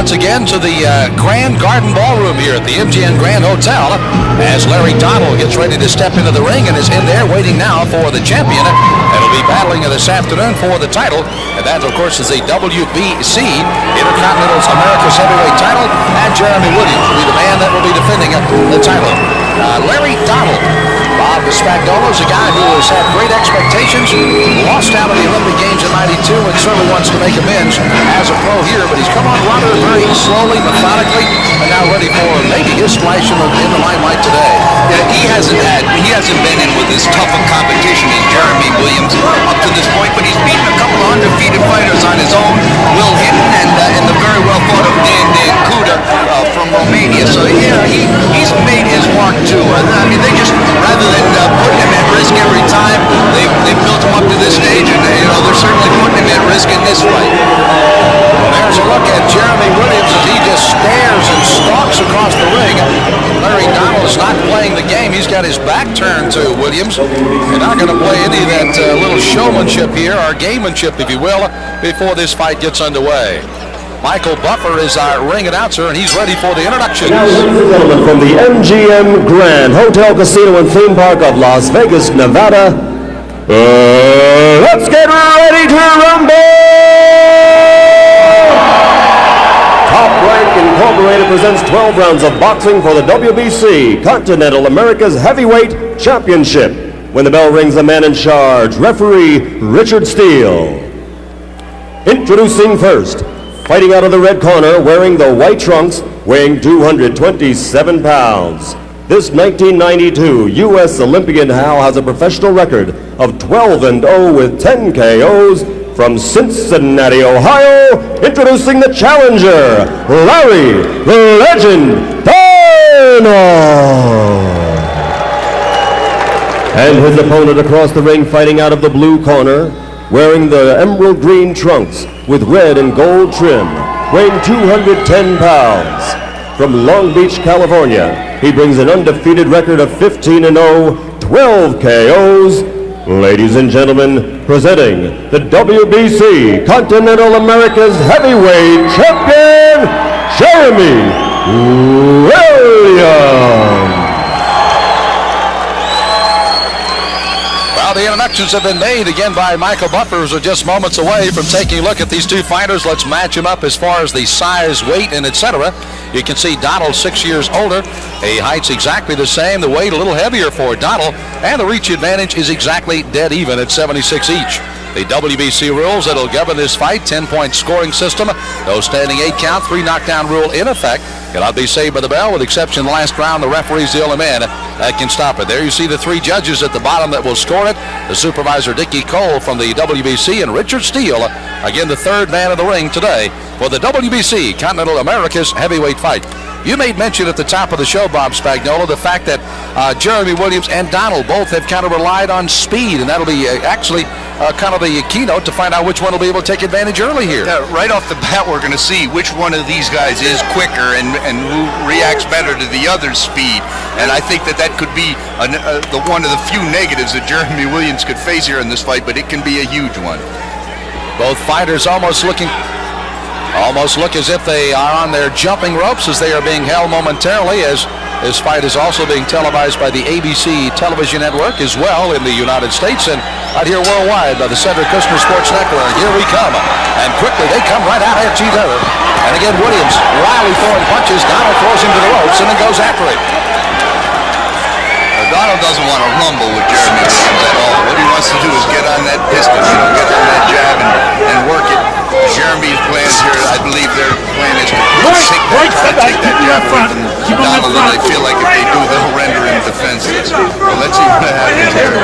once again to the Grand Garden Ballroom here at the MGM Grand Hotel as Larry Donald gets ready to step into the ring and is in there waiting now for the champion. That'll be battling this afternoon for the title, and that, of course, is the WBC Intercontinental America's Heavyweight title, and Jeremy Williams will be the man that will be defending the title. Larry Donald, Bob Spagnuolo is a guy who has had great expectations, lost out of the Olympic Games in '92 and certainly wants to make amends as a pro here, but he's come on rather very slowly, methodically, and now ready for maybe his splash in the limelight today. Yeah, he hasn't been in with as tough a competition as Jeremy Williams up to this point, but he's beaten a couple of undefeated fighters on his own, Will Hinton and the very well thought of Dan Kuda from Romania. So yeah, he's made his mark too. I mean, they just, rather than putting him at risk every time, they built him up to this stage, and they're certainly putting him at risk in this fight. Well, there's a look at Jeremy Williams as he just stares and stalks across the ring. Larry Donald is not playing the game. He's got his back turned to Williams. They're not going to play any of that little showmanship here, or gamemanship, if you will, before this fight gets underway. Michael Buffer is our ring announcer, and he's ready for the introductions. Now, ladies and gentlemen, from the MGM Grand Hotel, Casino, and Theme Park of Las Vegas, Nevada, let's get ready to rumble! Top Rank Incorporated presents 12 rounds of boxing for the WBC Continental America's Heavyweight Championship. When the bell rings, the man in charge, referee Richard Steele. Introducing first, fighting out of the red corner, wearing the white trunks, weighing 227 pounds. This 1992 U.S. Olympian Hal has a professional record of 12-0 with 10 KOs. From Cincinnati, Ohio, introducing the challenger, Larry the Legend Donald. And his opponent across the ring, fighting out of the blue corner, wearing the emerald green trunks with red and gold trim, weighing 210 pounds. From Long Beach, California, he brings an undefeated record of 15-0, 12 KOs. Ladies and gentlemen, presenting the WBC Continental America's Heavyweight Champion, Jeremy Williams. The introductions have been made again by Michael Buffer, who are just moments away from taking a look at these two fighters. Let's match them up as far as the size, weight, and etc. You can see Donald 6 years older. He height's exactly the same. The weight a little heavier for Donald, and the reach advantage is exactly dead even at 76 each. The WBC rules that'll govern this fight: 10-point scoring system, no standing 8 count, 3 knockdown rule in effect. Cannot be saved by the bell, with exception of the last round. The referee's the only man that can stop it. There you see the 3 judges at the bottom that will score it. The supervisor, Dickie Cole from the WBC, and Richard Steele, again the third man in the ring today for the WBC Continental America's Heavyweight fight. You made mention at the top of the show, Bob Spagnuolo, the fact that Jeremy Williams and Donald both have kind of relied on speed, and that'll be actually kind of the keynote to find out which one will be able to take advantage early here. Right off the bat, we're going to see which one of these guys is quicker and who reacts better to the other's speed. And I think that could be one of the few negatives that Jeremy Williams could face here in this fight, but it can be a huge one. Both fighters almost look as if they are on their jumping ropes as they are being held momentarily, as this fight is also being televised by the ABC television network as well in the United States and out here worldwide by the Cedric Kushner Sports Network. And here we come, and quickly they come right out at each other. And again, Williams wildly throwing punches. Donald throws him to the ropes and then goes after it. Donald doesn't want to rumble with Jeremy Williams at all. What he wants to do is get on that distance, get on that jab and work it. Jeremy's plans here, I believe their plan is to take that jab away from Donald, and they feel like if they do, they'll render him defenseless. Well, let's see what happens here.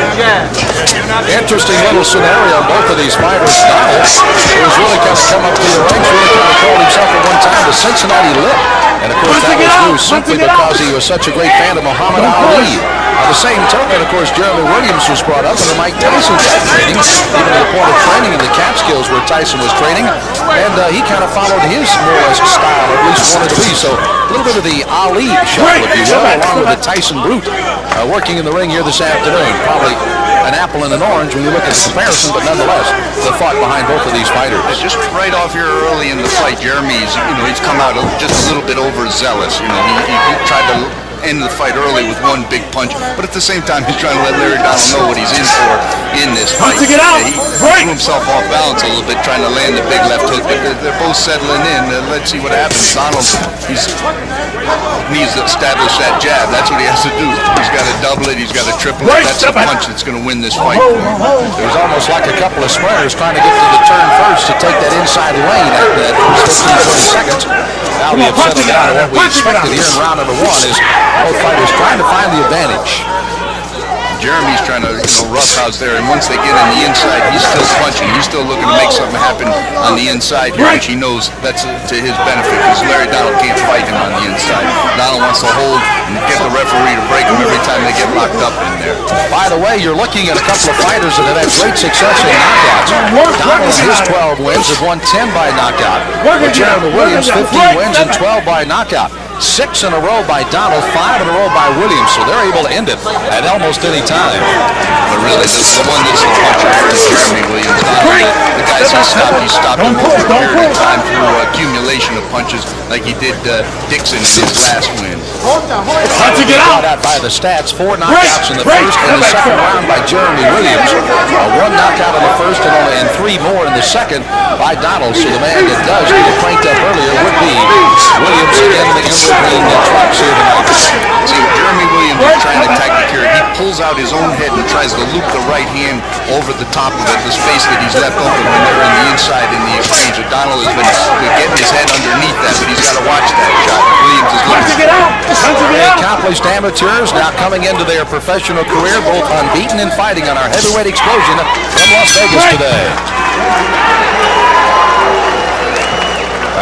Interesting little scenario. Both of these fighters, Donald, who's really kind of come up to the ranks, really kind of called himself at one time the Cincinnati Lip. And of course, that was new simply because he was such a great fan of Muhammad Ali. By the same token, of course, Jeremy Williams was brought up under Mike Tyson's training, even to the point of training in the Catskills where Tyson was training. And he kind of followed his more or less style, at least wanted to be. So a little bit of the Ali show, if you will, along with the Tyson brute working in the ring here this afternoon. Probably an apple and an orange when you look at the comparison, but nonetheless, the thought behind both of these fighters. Just right off here early in the fight, Jeremy's, he's come out just a little bit overzealous. He tried to end the fight early with one big punch, but at the same time, he's trying to let Larry Donald know what he's in for in this fight. He threw himself off balance a little bit, trying to land the big left hook, but they're both settling in. Let's see what happens. Donald, needs to establish that jab. That's what he has to do. He's got to double it. He's got to triple it. That's the punch that's going to win this fight for him. It was almost like a couple of sprinters trying to get to the turn first to take that inside lane at that first 15, 20 seconds. Now we have settled down to what we expected here in round number one is both fighters trying to find the advantage. Jeremy's trying to roughhouse there, and once they get on the inside, he's still punching. He's still looking to make something happen on the inside here, which he knows that's to his benefit because Larry Donald can't fight him on the inside. Donald wants to hold and get the referee to break him every time they get locked up in there. By the way, you're looking at a couple of fighters that have had great success in knockouts. Donald, his 12 wins, has won 10 by knockout. Jeremy Williams, 15 wins and 12 by knockout. 6 in a row by Donald, 5 in a row by Williams, so they're able to end it at almost any time. But really, the one that's the puncher here is Jeremy Williams. The guys he stopped him over a period of time through accumulation of punches like he did Dixon in his last win. Brought out by the stats, 4 knockouts in the first and the second round by Jeremy Williams. 1 knockout in the first and 3 more in the second by Donald, so the man that does get it cranked up earlier would be Williams in the evergreen trucks here tonight. See, Jeremy Williams is trying to tactic here. He pulls out his own head and tries to loop the right hand over the top of it, the space that he's left open when they're in the inside in the exchange. O'Donnell has been getting his head underneath that, but he's got to watch that shot. Williams is looking. Accomplished amateurs now coming into their professional career, both unbeaten and fighting on our heavyweight explosion from Las Vegas today.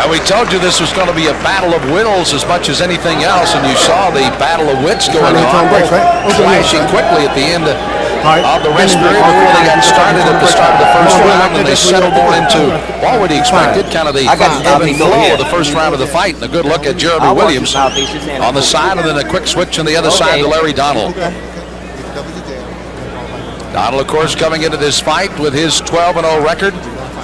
We told you this was going to be a battle of wills as much as anything else, and you saw the battle of wits going on, flashing quickly at the end of the rest period before they got started at the start of the first round, and they settled more into what would he expected, kind of the even flow of the first round of the fight, and a good look at Jeremy Williams on the side, and then a quick switch on the other side to Larry Donald. Donald, of course, coming into this fight with his 12-0 record.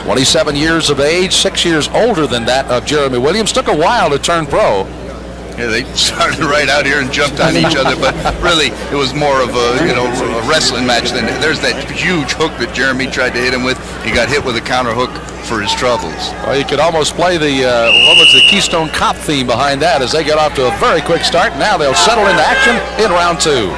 27 years of age, 6 years older than that of Jeremy Williams. Took a while to turn pro. Yeah, they started right out here and jumped on each other, but really it was more of a wrestling match than there's that huge hook that Jeremy tried to hit him with. He got hit with a counter hook for his troubles. Well, you could almost play the what was the Keystone Cop theme behind that as they get off to a very quick start. Now they'll settle into action in round 2.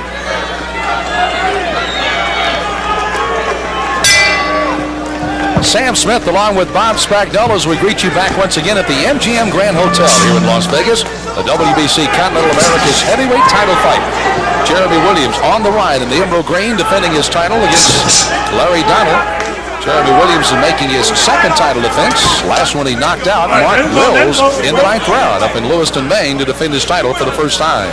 Sam Smith along with Bob Spagnuolo as we greet you back once again at the MGM Grand Hotel here in Las Vegas. The WBC Continental America's heavyweight title fight. Jeremy Williams on the ride in the emerald green defending his title against Larry Donald. Jeremy Williams is making his second title defense. Last one he knocked out Mark Wills in the 9th round up in Lewiston, Maine to defend his title for the first time.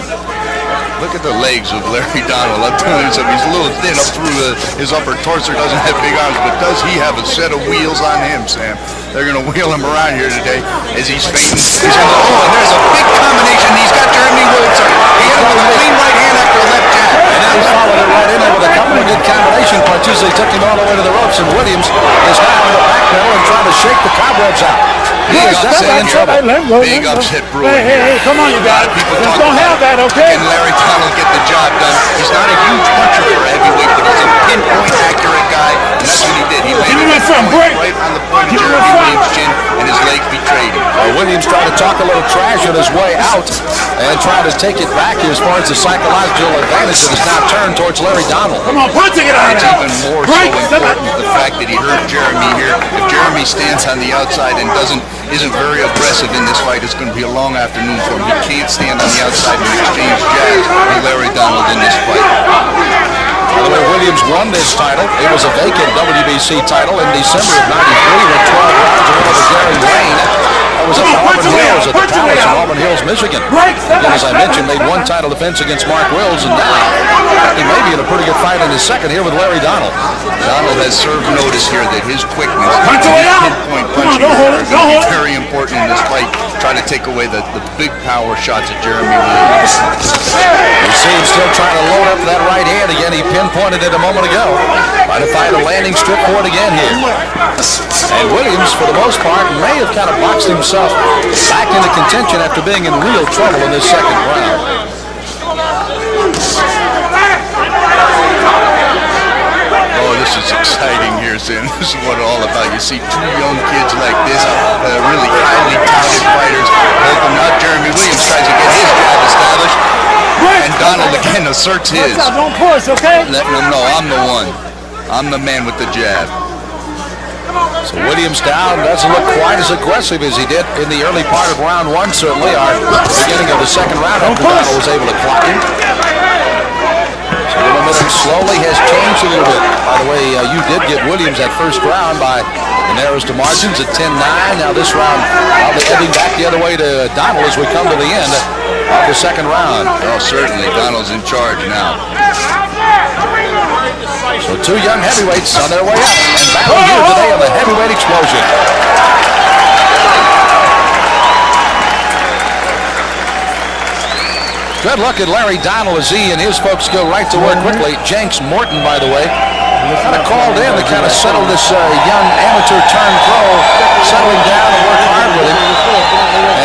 Look at the legs of Larry Donald. I'm telling you something, he's a little thin up through his upper torso. Doesn't have big arms, but does he have a set of wheels on him, Sam? They're going to wheel him around here today as he's fading. And there's a big combination. He's got Jeremy Williams. He hit him with a clean right hand after a left jab. And now he's followed it right in there with a couple of good combination punches. They took him all the way to the ropes, and Williams is now on the back pedal and trying to shake the cobwebs out. Big upset in trouble. Big upset brewing. Hey, come on, you guys. Just don't have that, okay? Can Larry Donald get the job done? He's not a huge puncher for a heavyweight, but he's a pinpoint accurate guy, and that's what he did. He landed right on the point of Jeremy Williams' chin, and his legs betrayed him. Williams tried to talk a little trash on his way out and try to take it back as far as the psychological advantage that is now turned towards Larry Donald. Come on, punching it out It's even more so important the fact that he hurt Jeremy here. If Jeremy stands on the outside and isn't very aggressive in this fight, it's going to be a long afternoon for him. He can't stand on the outside and exchange jabs with Larry Donald in this fight. By the way, Williams won this title. It was a vacant WBC title in December of '93 when 12 rounds of over Gary Wayne. That was at Auburn Hills at the Palace in Auburn Hills, Michigan. And as I mentioned, they won title defense against Mark Wills, and now he may be in a pretty good fight in his second here with Larry Donald. Donald has served notice here that his quickness, his pinpoint punching, are going to be very important in this fight. try to take away the big power shots of Jeremy Williams. You see him still trying to load up that right hand again. He pinpointed it a moment ago. Trying to find a landing strip for it again here. And Williams, for the most part, may have kind of boxed himself back into contention after being in real trouble in this second round. Oh, this is exciting here, Sam. This is what it's all about. You see two young kids like this, really highly touted fighters. Both them out. Jeremy Williams tries to get his jab established, and Donald again asserts his. Don't push, okay? Letting them know I'm the one. I'm the man with the jab. So Williams down, doesn't look quite as aggressive as he did in the early part of round one. Certainly our beginning of the second round after Donald was able to clock him. So the momentum slowly has changed a little bit. By the way, you did get Williams that first round by the narrowest of margins at 10-9. Now this round, probably heading back the other way to Donald as we come to the end of the second round. Oh, certainly. Donald's in charge now. So two young heavyweights on their way up and battling here today on the heavyweight explosion. Good look at Larry Donald as he and his folks go right to work quickly. Jenks Morton, by the way, kind of called in to kind of settle this young amateur turned pro, settling down and work hard with him.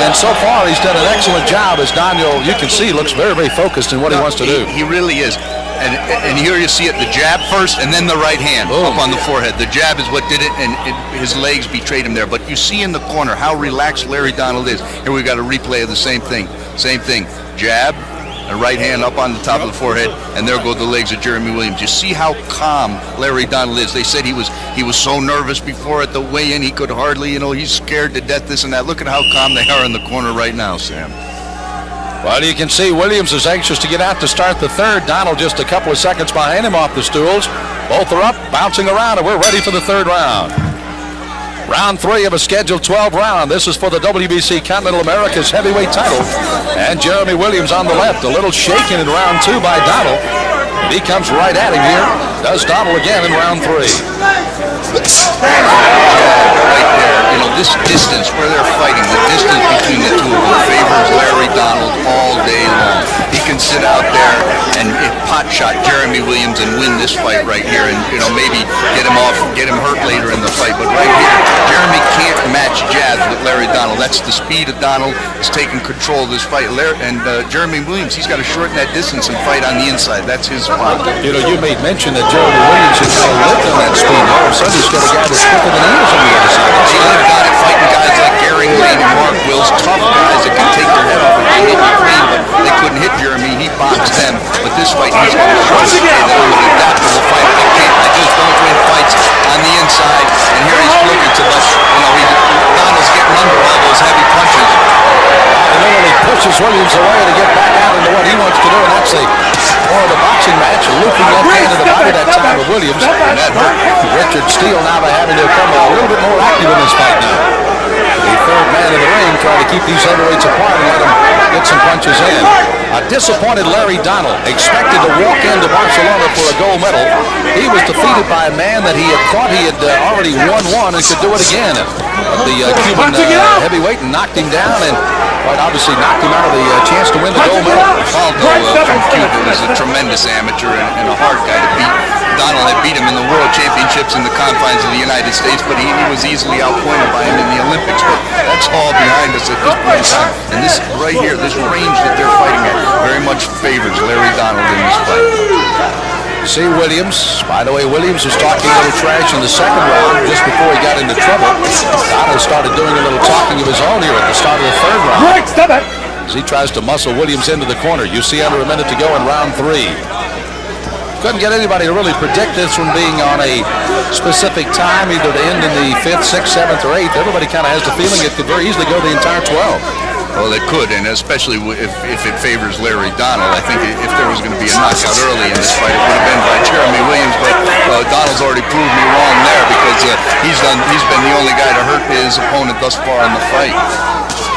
And so far, he's done an excellent job as Daniel, you can see, looks very, very focused in what he wants to do. He really is. And here you see it, the jab first and then the right hand up on the forehead. The jab is what did it, and his legs betrayed him there. But you see in the corner how relaxed Larry Donald is. Here we've got a replay of the same thing. Same thing. Jab, a right hand up on the top of the forehead, and there go the legs of Jeremy Williams. You see how calm Larry Donald is. They said he was so nervous before at the weigh-in, he could hardly, he's scared to death, this and that. Look at how calm they are in the corner right now, Sam. Well, you can see Williams is anxious to get out to start the third. Donald just a couple of seconds behind him off the stools. Both are up, bouncing around, and we're ready for the third round. Round 3 of a scheduled 12 round. This is for the WBC Continental America's heavyweight title. And Jeremy Williams on the left. A little shaken in round 2 by Donald. And he comes right at him here. Does Donald again in round 3. Right there, this distance where they're fighting, the distance between the two of them favors Larry Donald all day long. He can sit out there and pot shot Jeremy Williams and win this fight right here, and maybe get him hurt later in the fight. But right here, Jeremy can't match jabs with Larry Donald. That's the speed of Donald is taking control of this fight. Jeremy Williams, he's got to shorten that distance and fight on the inside. That's his spot. You made mention that Jeremy Williams has kind of lived on that speed. All of a sudden, he's got a guy that's quicker than he is on the other side. He lived on it fighting guys like Gary Lane and Mark Wills, tough guys that can take their head off and hit you clean, but they couldn't hit Jeremy. He boxed them. But this fight, he's going to show that I'm an adaptable fighter. I just don't win fights on the inside. And here he's looking to the, Donald's getting under all those heavy punches. And literally pushes Williams away to get back out into what he wants to do, and that's more of the boxing match, looping left hand to the body that time of Williams. And that hurt Richard Steele now by having to come a little bit more active in this fight now. The third man in the ring trying to keep these heavyweights apart and let them get some punches in. A disappointed Larry Donald, expected to walk into Barcelona for a gold medal. He was defeated by a man that he had thought he had already won one and could do it again. The Cuban heavyweight knocked him down and quite obviously knocked him out of the chance to win the gold medal. Faldo from Cuba was a tremendous amateur and a hard guy to beat. Donald had beat him in the World Championships in the confines of the United States, but he was easily outpointed by him in the Olympics. But that's all behind us at this point in time. And this right here, this range that they're fighting at, very much favors Larry Donald in this fight. See Williams. By the way, Williams was talking a little trash in the second round just before he got into trouble. Donald started doing a little talking of his own here at the start of the third round. As he tries to muscle Williams into the corner. You see under a minute to go in round 3. Couldn't get anybody to really predict this one being on a specific time, either to end in the 5th, 6th, 7th, or 8th. Everybody kind of has the feeling it could very easily go the entire 12. Well, it could, and especially if it favors Larry Donald. I think if there was going to be a knockout early in this fight, it would have been by Jeremy Williams, but Donald's already proved me wrong there because he's been the only guy to hurt his opponent thus far in the fight.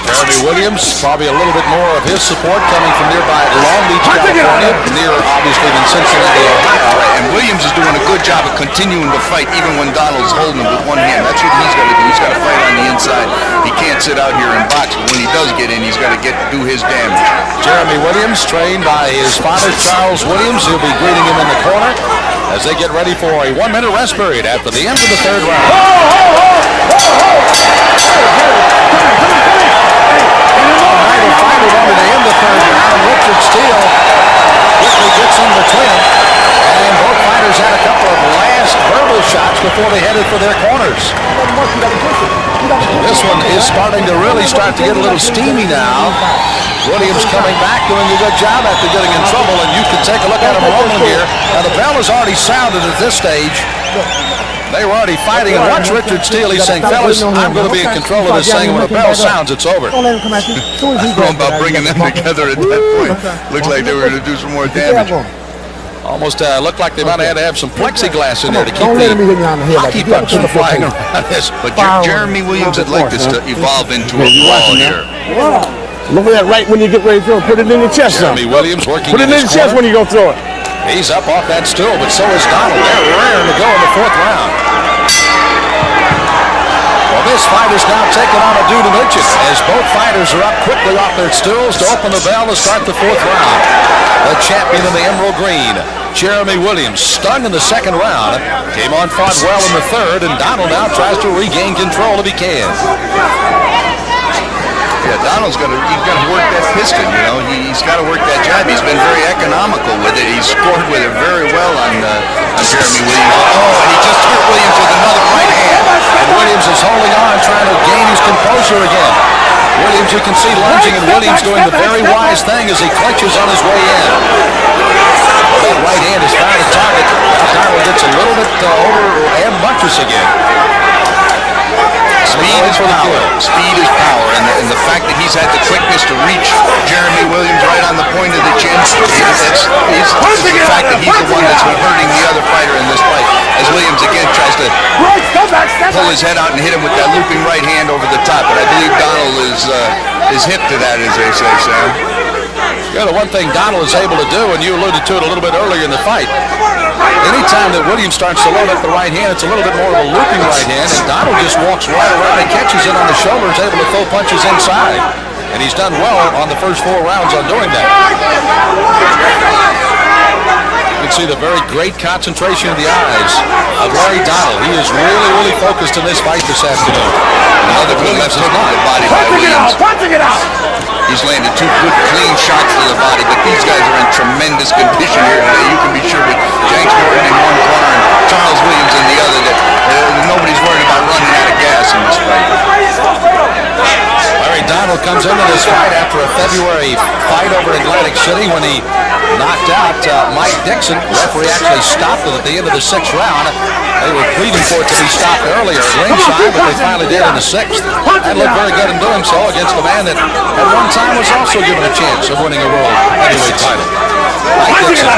Jeremy Williams, probably a little bit more of his support coming from nearby Long Beach, California, near obviously than Cincinnati, Ohio. And Williams is doing a good job of continuing to fight even when Donald's holding him with one hand. That's what he's got to do. He's got to fight on the inside. He can't sit out here and box, but when he does get in, he's got to do his damage. Jeremy Williams, trained by his father, Charles Williams. He'll be greeting him in the corner as they get ready for a 1-minute rest period after the end of the third round. Final one to the end of the third round. Richard Steele quickly gets in between them. And both fighters had a couple of last verbal shots before they headed for their corners. So this one is starting to really start to get a little steamy now. Williams coming back, doing a good job after getting in trouble, and you can take a look at him rolling here. Now the bell has already sounded at this stage. They were already fighting, and watch Richard Steele. He's saying, fellas, I'm going to be in control of this thing. When the bell sounds, it's over. I don't know about bringing them together at that point. Looked like they were going to do some more damage. Almost looked like they might have had to have some plexiglass in there to keep the hockey pucks from flying around this. But Jeremy Williams would like this to evolve into a brawl here. Look at that right when you get ready to throw it. Put it in the chest now. Jeremy Williams working Put it in the chest when you go throw it. He's up off that stool, but so is Donald. They're raring to go in the fourth round. Well, this fight is now taking on a dude in Mitchell as both fighters are up quickly off their stools to open the bell to start the fourth round. The champion in the emerald green, Jeremy Williams, stung in the second round, came on, fought well in the third, and Donald now tries to regain control if he can. Yeah, Donald's got to work that piston, you know. He's got to work that jab. He's been very economical with it. He's scored with it very well on Jeremy Williams. Oh, and he just hit Williams with another right hand. And Williams is holding on, trying to gain his composure again. Williams, you can see lunging, and Williams doing the very wise thing as he clinches on his way in. That right hand is found a target. Now Donald gets a little bit over and bunches again. Speed is power. Speed is power, and the fact that he's had the quickness to reach Jeremy Williams right on the point of the chin, it's the fact that he's the one that's been hurting the other fighter in this fight. As Williams again tries to pull his head out and hit him with that looping right hand over the top, but I believe Donald is hip to that, as they say, Sam. You know, the one thing Donald is able to do, and you alluded to it a little bit earlier in the fight, anytime that Williams starts to load up the right hand, it's a little bit more of a looping right hand, and Donald just walks right around and catches it on the shoulder, is able to throw punches inside. And he's done well on the first 4 rounds on doing that. You can see the very great concentration of the eyes of Larry Donald. He is really, really focused in this fight this afternoon. Another good left hook to the body by Williams. Punching it out! He's landed 2 good, clean shots to the body, but these guys are in tremendous condition here today. You can be sure with Jenks Morton in one corner and Charles Williams in the other that nobody's worried about running out of gas in this fight. Larry Donald comes into this fight after a February fight over in Atlantic City when he knocked out Mike Dixon. The referee actually stopped it at the end of the 6th round. They were pleading for it to be stopped earlier at ringside, but they finally did in the 6th. And looked very good in doing so against a man that at one time was also given a chance of winning a world heavyweight title. Mike Dixon.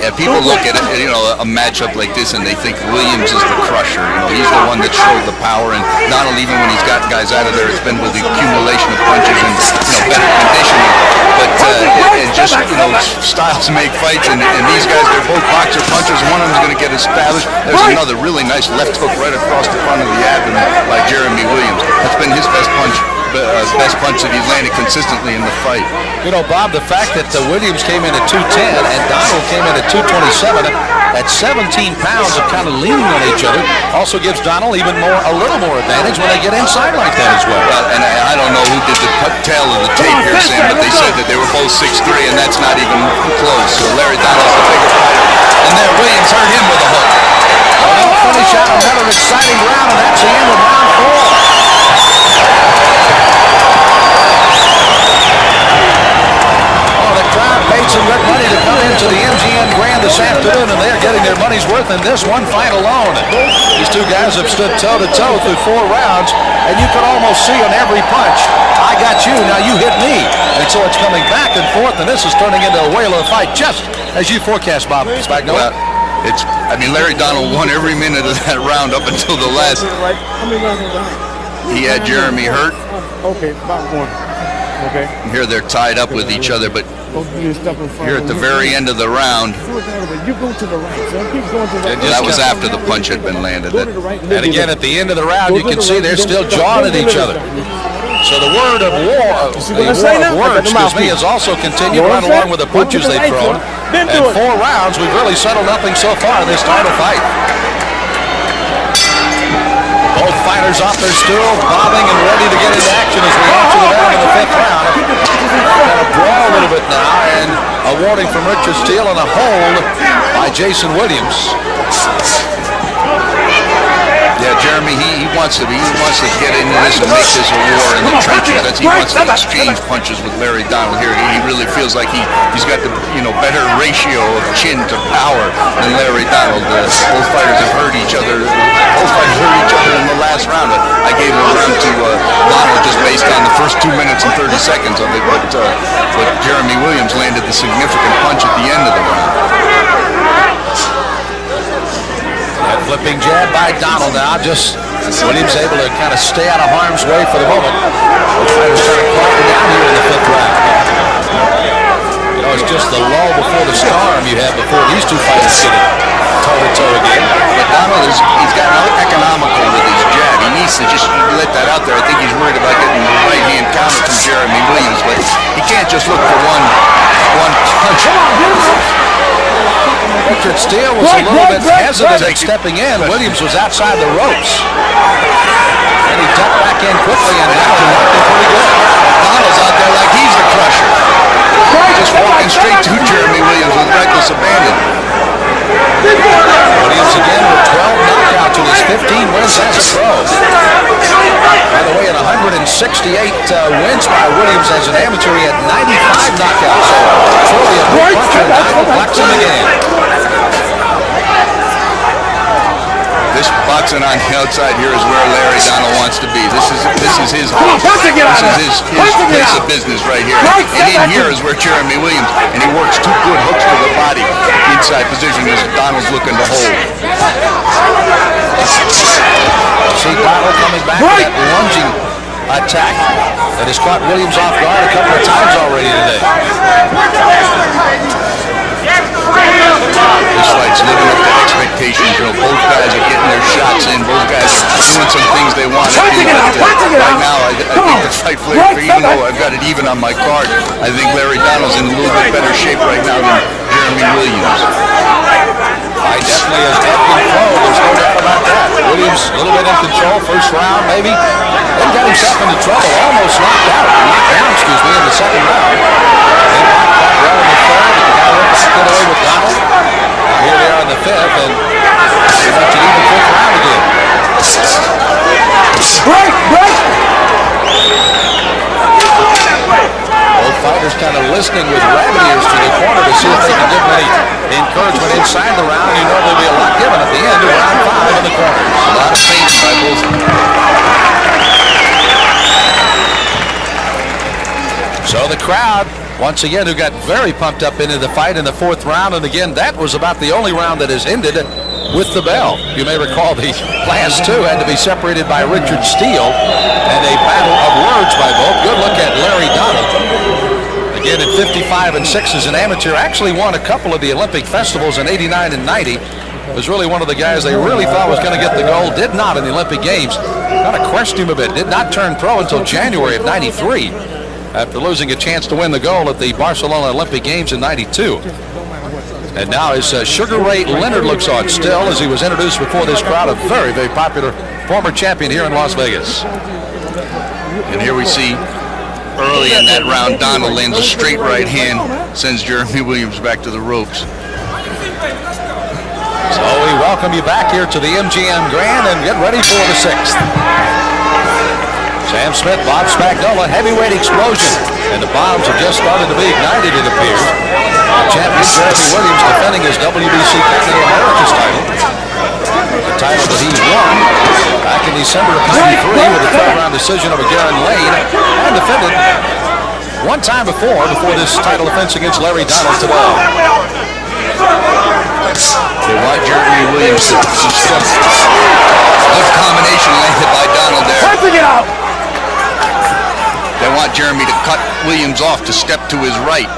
Yeah, people look at it, you know, a matchup like this and they think Williams is the crusher. You know, he's the one that showed the power, and not only even when he's got guys out of there, it's been with the accumulation of punches and, you know, better conditioning. But and just, you know, styles make fights, and these guys, they're both boxer punchers. One of them's going to get established. There's another really nice left hook right across the front of the abdomen by Jeremy Williams. That's been his best punch that he's landed consistently in the fight. You know, Bob, the fact that Williams came in at 210 and Donald came in at 227, at 17 pounds of kind of leaning on each other, also gives Donald a little more advantage when they get inside like that as well. And I don't know who did the tail of the tape here, Sam, but they said that they were both 6'3", and that's not even close. So Larry Donald's the bigger fighter. And there, Williams hurt him with a hook. Well, they'll finish out another exciting round, and that's the end of round 4. Paid some good money to come into the MGM Grand this afternoon, and they're getting their money's worth in this one fight alone. These two guys have stood toe-to-toe through 4 rounds, and you can almost see on every punch, I got you, now you hit me. And so it's coming back and forth, and this is turning into a whale of a fight, just as you forecast, Bob Spagnola. Larry Donald won every minute of that round up until the last. How many rounds are He had Jeremy hurt. Okay, about one. Okay. Here they're tied up with each other, but here at the very end of the round, You go to the right, son. Keep going to the right. that was after the punch had been landed. Go to the right. And again, at the end of the round, you can see they're still jawing at each other. So the word of war, has also continued right along with the punches they've thrown. And 4 rounds, we've really settled nothing so far in this title fight. Both fighters off their stool, bobbing and ready to get into action as we enter the round in the 5th round. Got a brawl a little bit now, and a warning from Richard Steele and a hold by Jason Williams. Yeah, Jeremy, he wants to get into this and make this a war in the trenches. He wants to exchange punches with Larry Donald here. He really feels like he's got the better ratio of chin to power than Larry Donald. Both fighters have hurt each other. Both fighters hurt each other in the last round. I gave a round to Donald just based on the first 2 minutes and 30 seconds of it, but Jeremy Williams landed the significant punch at the end of the round. That flipping jab by Donald now. Just Williams able to kind of stay out of harm's way for the moment. Both fighters trying to quieten down here in the 5th round. It's just the lull before the storm you have before these two fighters get it toe-to-toe again. But Donald he's gotten economical with his jab. He needs to just let that out there. I think he's worried about getting the right-hand counter from Jeremy Williams, but he can't just look for one punch. Richard Steele was a little bit hesitant at stepping in. Williams was outside the ropes. And he ducked back in quickly and now he worked him pretty good. Donald's out there like he's the crusher. Just walking straight to Jeremy Williams with reckless abandon. Williams again with 12 knockouts in his 15 wins as a pro. By the way, in 168 wins by Williams as an amateur, he had 95 knockouts. So truly a big puncher, and blocks him again. This boxing on the outside here is where Larry Donald wants to be. This is his house. This is his place of business right here. And in here is where Jeremy Williams, and he works 2 good hooks to the body. Inside position as Donald's looking to hold. See Donald coming back with that lunging attack that has caught Williams off guard a couple of times already today. This fight's living up to expectations. Both guys are getting their shots in. Both guys are doing some things they want to do. Right now, I think the fight flavor, even though I've got it even on my card, I think Larry Donald's in a little bit better shape right now than Jeremy Williams. I definitely has ebbed and flowed. There's no doubt about that. Williams a little bit in control, first round maybe. Then got himself into trouble, almost knocked down, in the 2nd round. Then knocked back well in the 3rd. Got back away with Donald. Now here they are in the 5th, and pretty much an even 5th round again. Both fighters kind of listening with rabbit ears to the corner to see if they can give them any encouragement inside the round. You know there'll be a lot given at the end of round 5 in the corners. A lot of feints by both. So the crowd, once again, who got very pumped up into the fight in the 4th round, and again, that was about the only round that has ended with the bell. You may recall the last 2 had to be separated by Richard Steele, and a battle of words by both. Good look at Larry Donald. Again, at 55 and 6 as an amateur, actually won a couple of the Olympic festivals in 89 and 90. Was really one of the guys they really thought was going to get the gold. Did not in the Olympic Games. Kind of questioned him a bit. Did not turn pro until January of 93. After losing a chance to win the gold at the Barcelona Olympic Games in 92. And now as Sugar Ray Leonard looks on still as he was introduced before this crowd, a very, very popular former champion here in Las Vegas. And here we see early in that round, Donald lands a straight right hand, sends Jeremy Williams back to the ropes. So we welcome you back here to the MGM Grand and get ready for the 6th. Sam Smith, Bob Spagnola, heavyweight explosion. And the bombs have just started to be ignited, it appears. The champion, Jeremy Williams, defending his WBC Continental Americas title. The title that he won back in December of 93 with a 12-round decision over Garen Lane. And defended one time before this title defense against Larry Donald today. They want Jeremy Williams to step. Good combination landed by Donald there. They want Jeremy to cut Williams off to step to his right.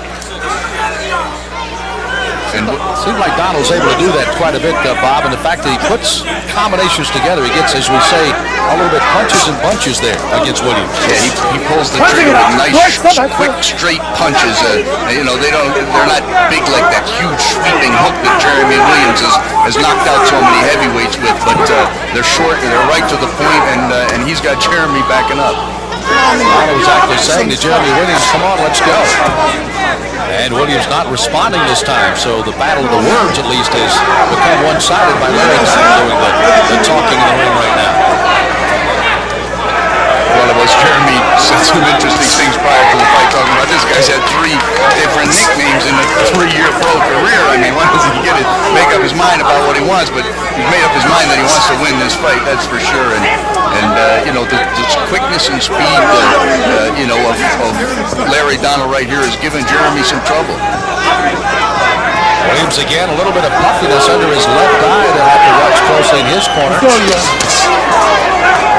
And Seems like Donald's able to do that quite a bit, Bob, and the fact that he puts combinations together, he gets, as we say, a little bit punches and bunches there against Williams. yeah, he pulls the trigger with nice, quick, straight punches. You know, they're not big like that huge sweeping hook that Jeremy Williams has knocked out so many heavyweights with, but they're short and they're right to the point, and he's got Jeremy backing up. Donald was actually saying to Jeremy Williams, come on, let's go. And Williams not responding this time, so the battle of the words at least has become one-sided by Larry Donald doing the talking in the ring right now. Well, it was Jeremy said some interesting things prior to the fight, talking about this guy's had 3 different nicknames in a 3-year pro career. I mean, when does he make up his mind about what he wants? But he's made up his mind that he wants to win this fight, that's for sure. And you know, the quickness and speed, you know, of Larry Donald right here is giving Jeremy some trouble. Williams again, a little bit of puffiness under his left eye. They'll have to watch closely in his corner.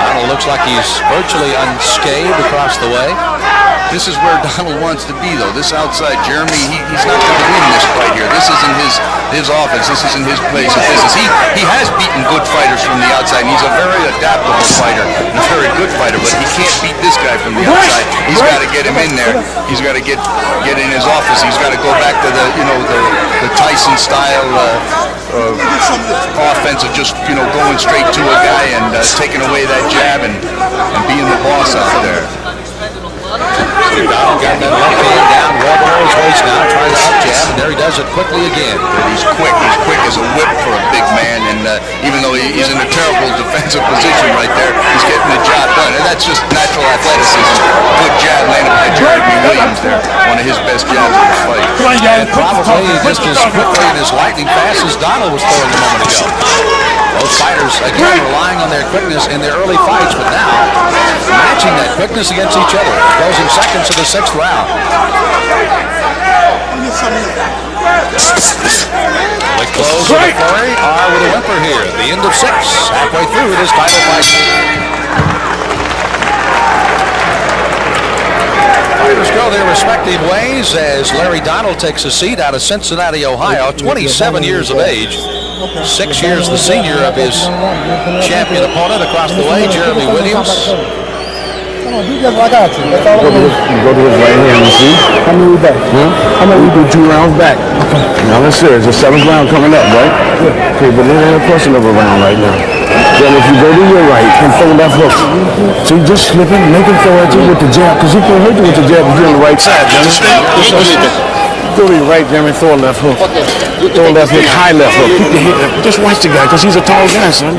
Donald looks like he's virtually unscathed across the way. This is where Donald wants to be, though. This outside, Jeremy, he's not going to win this fight here. This isn't his offense. This isn't his place of business. He has beaten good fighters from the outside, and he's a very adaptable fighter and a very good fighter, but he can't beat this guy from the outside. He's got to get him in there. He's got to get in his office. He's got to go back to the Tyson style offense of just, you know, going straight to a guy and taking away that jab and being the boss out there. Donald got that left hand down, well below his waist now, trying to up jab, and there he does it quickly again. But he's quick as a whip for a big man, and even though he's in a terrible defensive position right there, he's getting the job done, and that's just natural athleticism. Good jab landed by Jeremy Williams there, one of his best jabs in the fight. And probably just as quickly and as lightning fast as Donald was throwing a moment ago. Both fighters, again, relying on their quickness in their early fights, but now matching that quickness against each other. Closing seconds of the 6th round. The close of the flurry are with a whimper here. The end of 6, halfway through this title fight. Fighters go their respective ways as Larry Donald takes a seat out of Cincinnati, Ohio, 27 years of age. 6 years the senior of his champion opponent. Across the way, Jeremy Williams. I got you. That's all you go to his right hand, you see? How many we back? How many we do 2 rounds back? Okay. Now let's see. It's the 7th round coming up, right? Yeah. Okay, but it ain't a question of a round right now. Then if you go to your right and throw that hook, so you just slip it, make him throw at you with the jab, because he can't hit you with the jab if you're on the right side, go to your right, Jeremy, throw a left hook. Throw a left hook, high left hook. Keep your head. Just watch the guy, because he's a tall guy, son.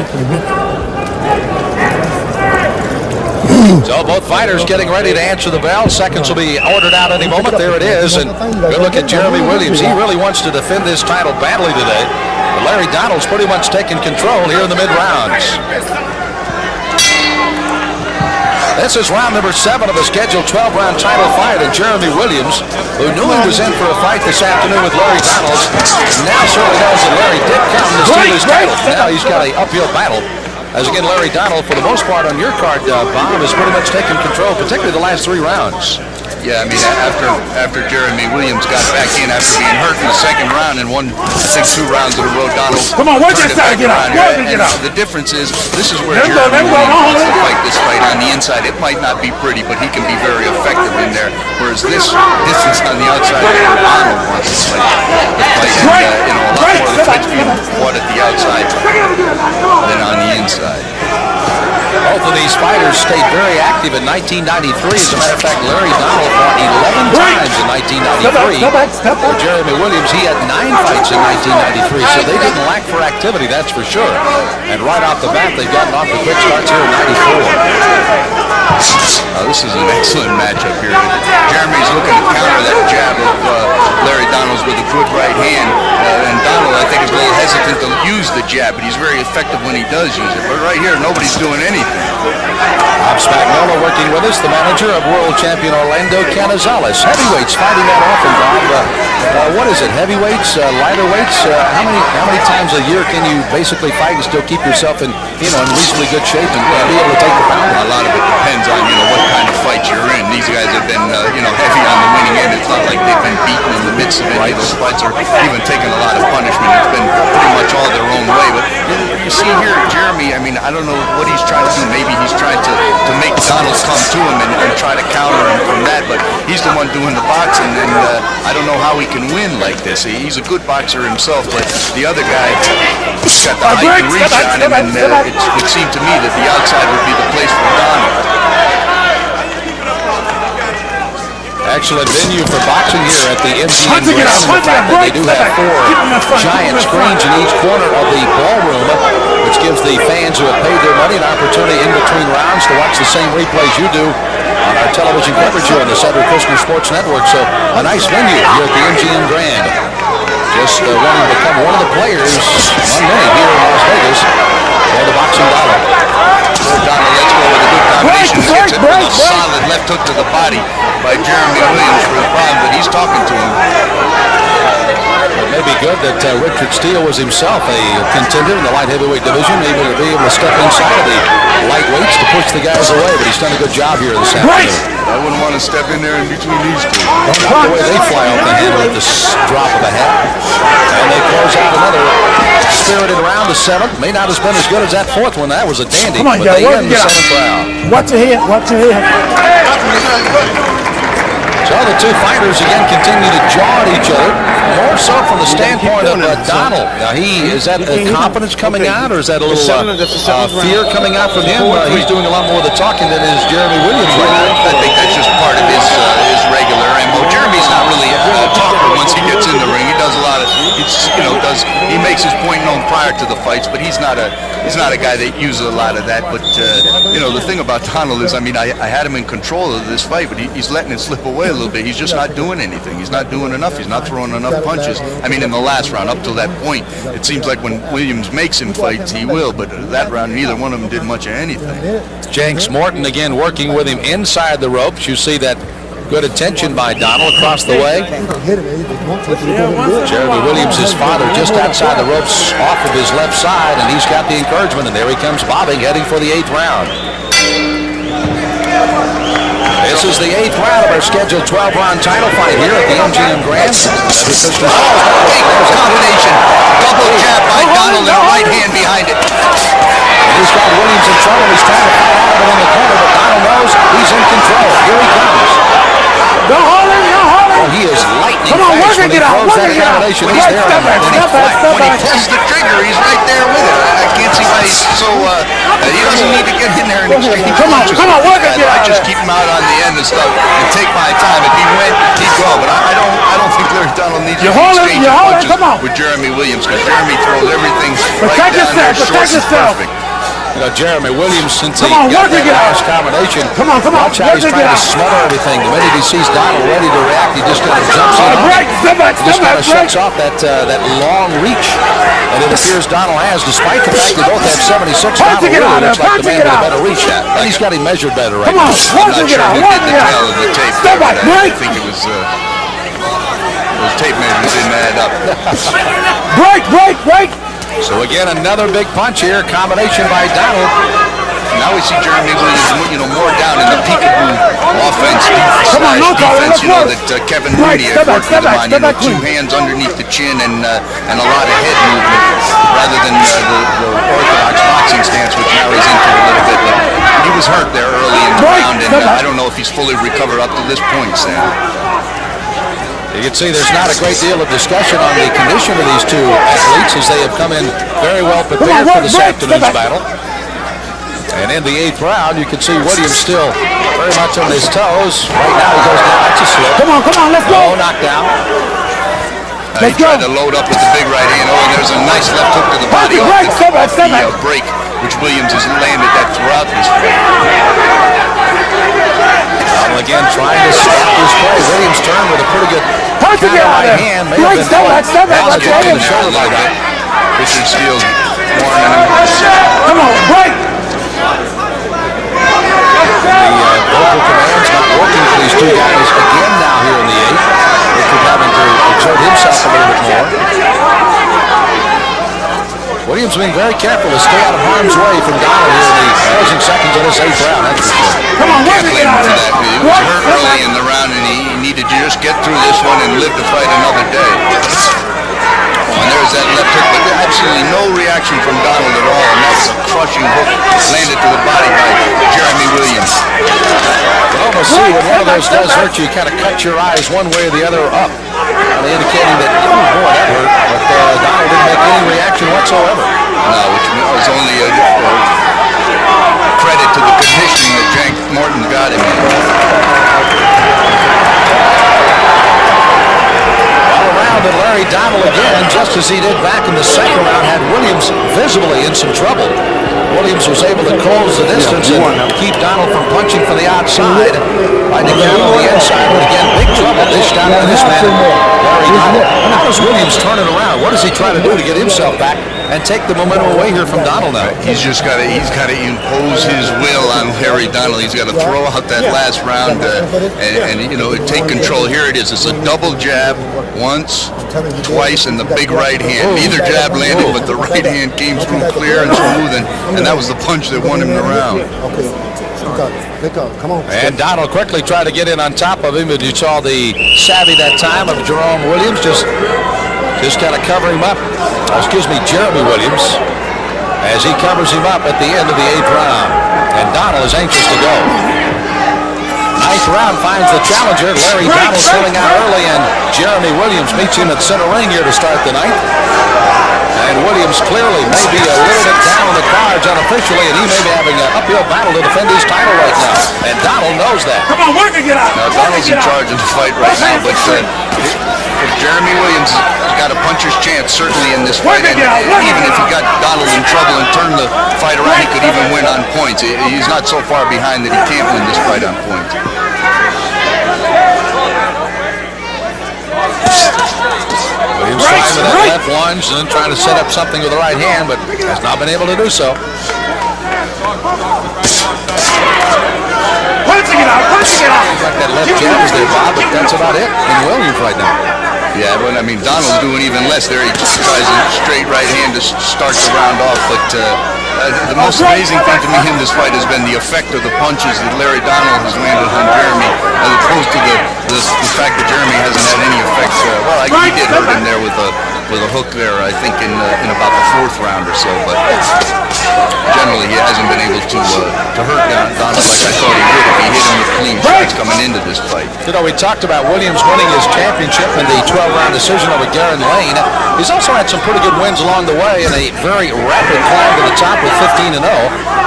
So both fighters getting ready to answer the bell. Seconds will be ordered out any moment. There it is. And good look at Jeremy Williams. He really wants to defend this title badly today. But Larry Donald's pretty much taking control here in the mid-rounds. This is round number 7 of a scheduled 12-round title fight, and Jeremy Williams, who knew he was in for a fight this afternoon with Larry Donald, now certainly knows that Larry did come to steal his title. Now he's got an uphill battle. As again, Larry Donald, for the most part on your card, Bob, has pretty much taken control, particularly the last 3 rounds. Yeah, I mean, after Jeremy Williams got back in after being hurt in the 2nd round and won, I think, 2 rounds in a row, Donald. Come on, watch that side, get out. Get out. The difference is, this is where Jeremy Williams wants to fight this fight on the inside. It might not be pretty, but he can be very effective in there. Whereas this distance on the outside, where Donald wants to fight. And, you know, a lot more of the fights being fought at the outside than on the inside. Both of these fighters stayed very active in 1993. As a matter of fact, Larry Donald fought 11 times in 1993. For Jeremy Williams, he had 9 fights in 1993, so they didn't lack for activity, that's for sure. And right off the bat, they've gotten off the quick starts here in 94. This is an excellent matchup here. Jeremy's looking to counter that jab of Larry Donald's with a good right hand. And Donald, I think, is a little hesitant to use the jab, but he's very effective when he does use it. But right here, nobody's doing anything. Bob Spagnuolo working with us, the manager of world champion Orlando Canizales. Heavyweights fighting that often, Bob. What is it? Heavyweights, lighter weights? How many times a year can you basically fight and still keep yourself in reasonably good shape and be able to take the pound? A lot of it depends on what kind of fight you're in. These guys have been heavy on the winning end. It's not like they've been beaten in the midst of any of those fights or even taken a lot of punishment. It's been pretty much all their own way. But you see here, Jeremy, I mean, I don't know what he's trying to do. Maybe he's trying to make Donald come to him and try to counter him from that. But he's the one doing the boxing, and I don't know how he can win like this. He's a good boxer himself, but the other guy, he's got the height and reach on him, and it would seem to me that the outside would be the place for Donald. Excellent venue for boxing here at the MGM Grand. The fact that they do have 4 giant screens in each corner of the ballroom, which gives the fans who have paid their money an opportunity in between rounds to watch the same replays you do on our television coverage here on the Cedric Kushner Sports Network. So a nice venue here at the MGM Grand. Just wanting to become one of the players among many here in Las Vegas for the boxing dollar. Donald, let's go with a good combination. He gets it with a solid left hook to the body by Jeremy Williams for the problem, but he's talking to him. It may be good that Richard Steele was himself a contender in the light heavyweight division, able to be able to step inside of the lightweights to push the guys away, but he's done a good job here this afternoon. I wouldn't want to step in there in between these two. Not the way they fly off the handle at the drop of a hat. And they close out another spirited round, the 7th. May not have been as good as that 4th one. That was a dandy. Come on, but they end the 7th out. round. Watch your head. Watch your head. So the two fighters again continue to jaw at each other, more so from the standpoint of Donald. Now is that confidence coming out, or is that a little fear coming out from him? He's doing a lot more of the talking than is Jeremy Williams right now. I think that's just part of his regular MO. Jeremy's not really a talker once he gets in the ring. He does a lot of, he makes his point known prior to the fights, but he's not a guy that uses a lot of that. But the thing about Donald is, I mean, I had him in control of this fight, but he's letting it slip away a little bit. He's just not doing anything. He's not doing enough. He's not throwing enough punches. I mean, in the last round, up till that point, it seems like when Williams makes him fight, he will. But that round, neither one of them did much of anything. Jenks Morton again working with him inside the ropes. You see that good attention by Donald across the way. Jeremy Williams, his father, just outside the ropes off of his left side, and he's got the encouragement, and there he comes bobbing, heading for the 8th round. This is the 8th round of our scheduled 12-round title fight here at the MGM Grand. Big combination. Double jab by Donald and a right hand behind it. He's got Williams in trouble. He's trying to fight out of it in the corner, but Donald knows he's in control. Here he comes. Don't hold him. Don't hold him. Oh, he is lightning Come on, fast work when it, he get out. throws Work that it, get out. combination. He's there. When he pulls the trigger, he's right there with it. I can't see why he's so. He doesn't need to get in there and exchange punches. Come on, work it, get I out. just keep him out on the end and stuff and take my time. If he went, he'd go. But I don't think Larry Donald needs to exchange punches with Jeremy Williams, because Jeremy throws everything right down there short and perfect. Jeremy Williams, since he Come on, got work it, that get out. last combination, Come on, watch how work he's it, trying get to out. smother everything. The minute he sees Donald ready to react, he just kind of jumps in on him. Step back, Just kind of shuts off that long reach. And it appears Donald has, despite the fact they both have 76, Donald really looks like the man with a better reach. And he's got him measured better right Come now. on, I'm not sure who did the tail of the tape. Step back, I break. think it was those tape measures didn't add up. Break. So again, another big punch here. Combination by Donald. Now we see Jeremy Williams, more down in the peekaboo offense, defense, that Kevin Mooney had worked with him on. Two hands underneath the chin and a lot of head movement, rather than the orthodox boxing stance, which now he's into a little bit. But he was hurt there early in the round, and I don't know if he's fully recovered up to this point, Sam. You can see there's not a great deal of discussion on the condition of these two athletes, as they have come in very well prepared for this afternoon's battle. And in the 8th round, you can see Williams still very much on his toes. Right now he goes down. That's a slip. Come on, let's go. No knockdown. He tried to load up with the big right hand. Oh, and there's a nice left hook to the body off the break, which Williams has landed that throughout this fight. Again, trying to stop this play. Williams turned with a pretty good counter right hand. May have been the shoulder like that. Richard Steele's warning him. Come on, break. The vocal command's not working for these two guys again now here in the 8th. Richard having to exert himself a little bit more. Williams being very careful to stay out of harm's way from Donald here in the closing seconds of this 8th round, that's for sure. Come on, Can't work it blame him out. for that. He was hurt early in the round, and he needed to just get through this one and live to fight another day. And there's that left hook, but absolutely no reaction from Donald at all, and that was a crushing hook landed to the body by Jeremy Williams. You can almost see when one of those does hurt you, kind of cut your eyes one way or the other up, indicating that, oh boy, that hurt, but Donald didn't make any reaction whatsoever. No, which was only a credit to the conditioning that Jack Morton got him in. All around and Larry Donald again, just as he did back in the second round, had Williams visibly in some trouble. Williams was able to close the distance and keep Donald from punching from the outside. Finding down on the inside, but again, big trouble dished out by this man, Larry Donald. How does Williams turn it around? What does he try to do to get himself back and take the momentum away here from Donald now? He's got to impose his will on Larry Donald. He's got to throw out that last round and take control. Here it is. It's a double jab, once, twice, and the big right hand. Neither jab landed, but the right hand came through clear and smooth, and that was the punch that won him the round. Pick up. Come on. And Donald quickly tried to get in on top of him, but you saw the savvy that time of Jerome Williams just kind of cover him up. Jeremy Williams, as he covers him up at the end of the 8th round. And Donald is anxious to go. 9th round finds the challenger. Larry Donald filling out early, and Jeremy Williams meets him at center ring here to start the 9th. And Williams clearly may be a little bit down on the cards unofficially, and he may be having an uphill battle to defend his title right now. And Donald knows that. Come on, work it out. Now, Donald's in charge of the fight right now, but if Jeremy Williams has got a puncher's chance, certainly in this fight, and even if he got Donald in trouble and turned the fight around, he could even win on points. He's not so far behind that he can't win this fight on points. Williams trying with that left lunge and then trying to set up something with the right hand, but has not been able to do so. Punching it out. Seems like that left jab is there, Bob, but that's about it in Williams right now. Yeah, but I mean, Donald's doing even less there. He just tries a straight right hand to start the round off, but the most amazing thing to me in this fight has been the effect of the punches that Larry Donald has landed on Jeremy, as opposed to the fact that Jeremy hasn't had any effect. He did hurt him there with a hook there, I think, in about the 4th round or so, but generally he hasn't been able to hurt Donald like I thought he would if he hit him with clean shots coming into this fight. We talked about Williams winning his championship in the 12-round decision over Garen Lane. He's also had some pretty good wins along the way and a very rapid climb to the top with 15-0.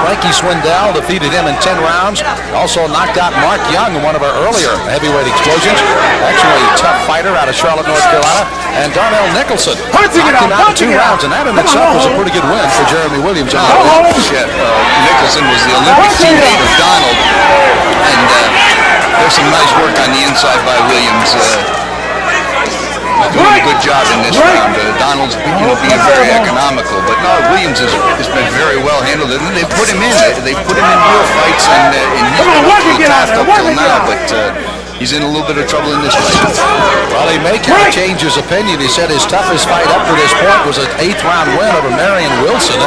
Frankie Swindell defeated him in 10 rounds. Also knocked out Mark Young in one of our earlier heavyweight explosions. Actually a tough fighter out of Charlotte, North Carolina. And Darnell Nicholson knocked him out in 2 rounds, and that in itself was a pretty good win for Jeremy Williams. Nicholson was the Olympic teammate of Donald, and there's some nice work on the inside by Williams. Doing a good job in this round. Donald's being very economical, but no, Williams has been very well handled, and they put him in. They put him in real fights, and he's been tough up till now, but he's in a little bit of trouble in this fight. Well, he may kind of change his opinion. He said his toughest fight up to this point was an 8th round win over Marion Wilson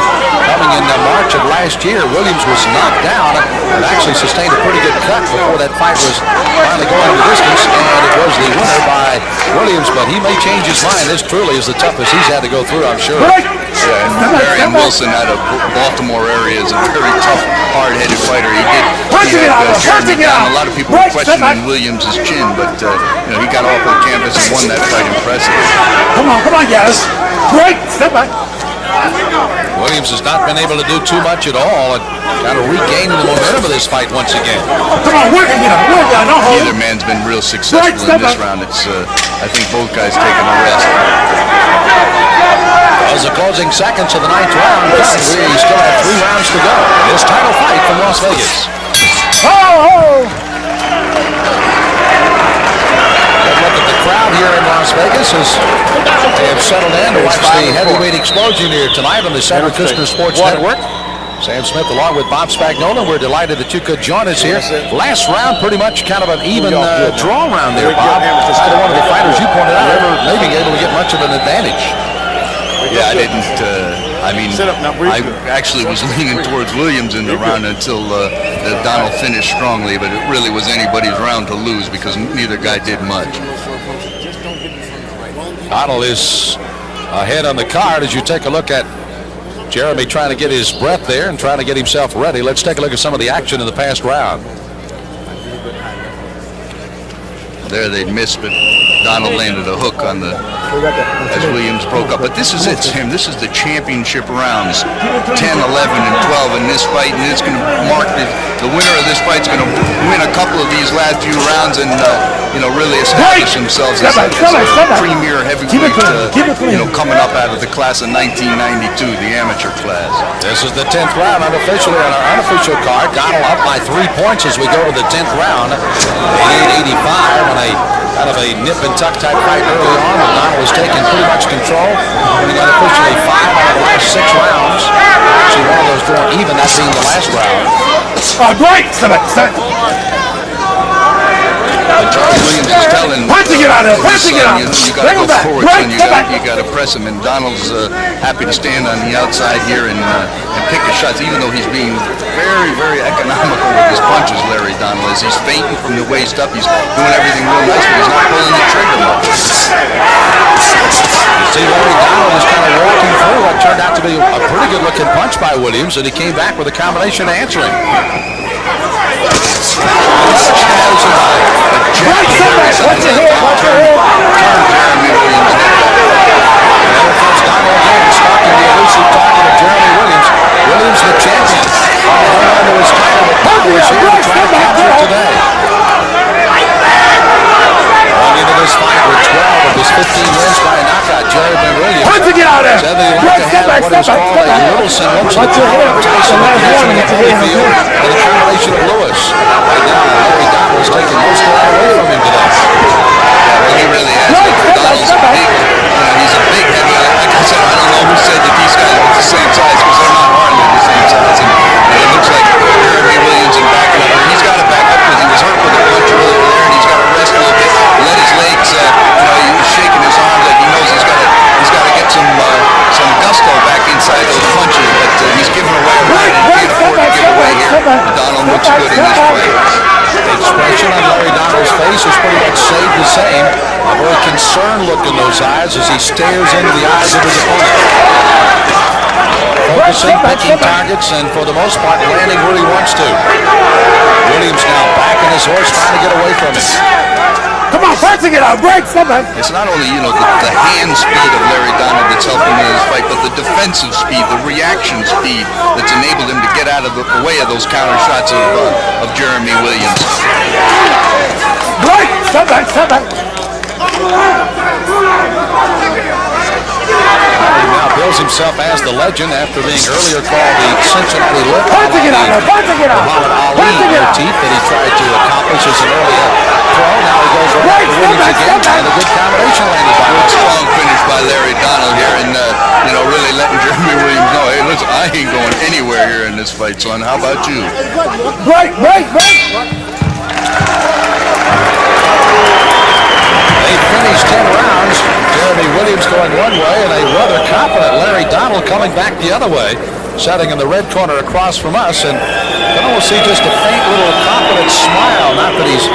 coming in March of last year. Williams was knocked down and actually sustained a pretty good cut before that fight was finally going the distance, and it was the winner by Williams, but he may change his mind. This truly is the toughest he's had to go through, I'm sure. Yeah, and Marion Wilson out of Baltimore area is a very tough, hard-headed fighter. He had Jeremy down. A lot of people were questioning Williams' chin, but he got off the canvas and won that fight impressively. Come on, guys. Break. Step back. Williams has not been able to do too much at all and kind of regaining the momentum of this fight once again. Come on, work it out. Don't hold Neither man's been real successful in this round. It's I think both guys taking a rest. As the closing seconds of the 9th round, we still have 3 rounds to go. This title fight from Las Vegas. Good look at the crowd here in Las Las Vegas as they have settled in to watch the heavyweight explosion here tonight on the Cyber Kushner Sports Network. Sam Smith along with Bob Spagnola. We're delighted that you could join us here. Last round, pretty much kind of an even draw round there, Bob. Neither one of the fighters you pointed out ever maybe able to get much of an advantage. Yeah, I didn't. I actually was leaning towards Williams in the round until Donald finished strongly, but it really was anybody's round to lose because neither guy did much. Donald is ahead on the card as you take a look at Jeremy trying to get his breath there and trying to get himself ready. Let's take a look at some of the action in the past round. There they missed, but Donald landed a hook on the as Williams broke up. But this is it, Sam. This is the championship rounds, 10, 11, and 12 in this fight, and it's going to mark the winner of this fight is going to win a couple of these last few rounds and really establish themselves as a premier heavyweight. Coming up out of the class of 1992, the amateur class. This is the 10th round unofficially on our unofficial card. Donald up by 3 points as we go to the 10th round. 88-85 on a kind of a nip and tuck type fight early on. And Donald was taking pretty much control. Winning unofficially 5 out of the last 6 rounds. Actually one of those drawn even, that being the last round. Oh, great! Stop it! Charlie Williams is telling Punching it out of there! Punching it out! You got to go forward, and you got to press him. And Donald's happy to stand on the outside here and pick his shots, even though he's being very, very economical with his punches. Larry Donald is. He's feinting from the waist up. He's doing everything real nice, but he's not pulling the trigger much. You see, Larry Donald is kind of walking through what turned out to be a pretty good-looking punch by Williams, and he came back with a combination answering. Watch your head! Watch your head! Jeremy Williams. There comes Donald again, stalking the elusive target of Jeremy Williams. Williams, the champion, hung on to his title, but Donald is here to try to capture it today. Going into this fight with 12 of his 15 wins by a knockout, Jeremy Williams Punching it out of there! said that he liked to have what is called a little single to the power of Tyson McKinnon in Holyfield and a combination of Lewis. Right now, Larry Donald is taking most of that away from him today. Well, he really has. Donald's big. He's a big heavy. Like I said, I don't know who said that these guys are the same size because they're not hardly the same size. And it looks like Jeremy Williams in back up. He's got to back up because he was hurt with a punch earlier there, and he's got to rest a little bit. Let his legs. He was shaking his arms like he knows he's got to get some gusto back inside those punches. But he's giving away a right, and he can't afford to give away here. Donald looks good in this fight. The expression on Larry Donald's face is pretty much stayed the same. A very concerned look in those eyes as he stares into the eyes of his opponent. Focusing, picking targets, and for the most part, landing where he wants to. Williams now backing his horse, trying to get away from him. Come on, punching it out! Break! Somebody! It's not only, the hand speed of Larry Donald that's helping him in this fight, but the defensive speed, the reaction speed that's enabled him to get out of the way of those counter shots of Jeremy Williams. Break! Somebody! He now bills himself as the legend after being earlier called the Cincinnati Lip. Punching it out! Punching it out! Muhammad Ali Punching it out! motif that he tried to accomplish as an earlier pro. Now he goes over to Williams again, and a good combination landed by him. Strong finish by Larry Donald here, and really letting Jeremy Williams know, hey, listen, I ain't going anywhere here in this fight, son. How about you? Break! They finished 10 rounds. Jeremy Williams going one way and a rather confident Larry Donald coming back the other way, sitting in the red corner across from us, and you can almost see just a faint little confident smile. Not that he's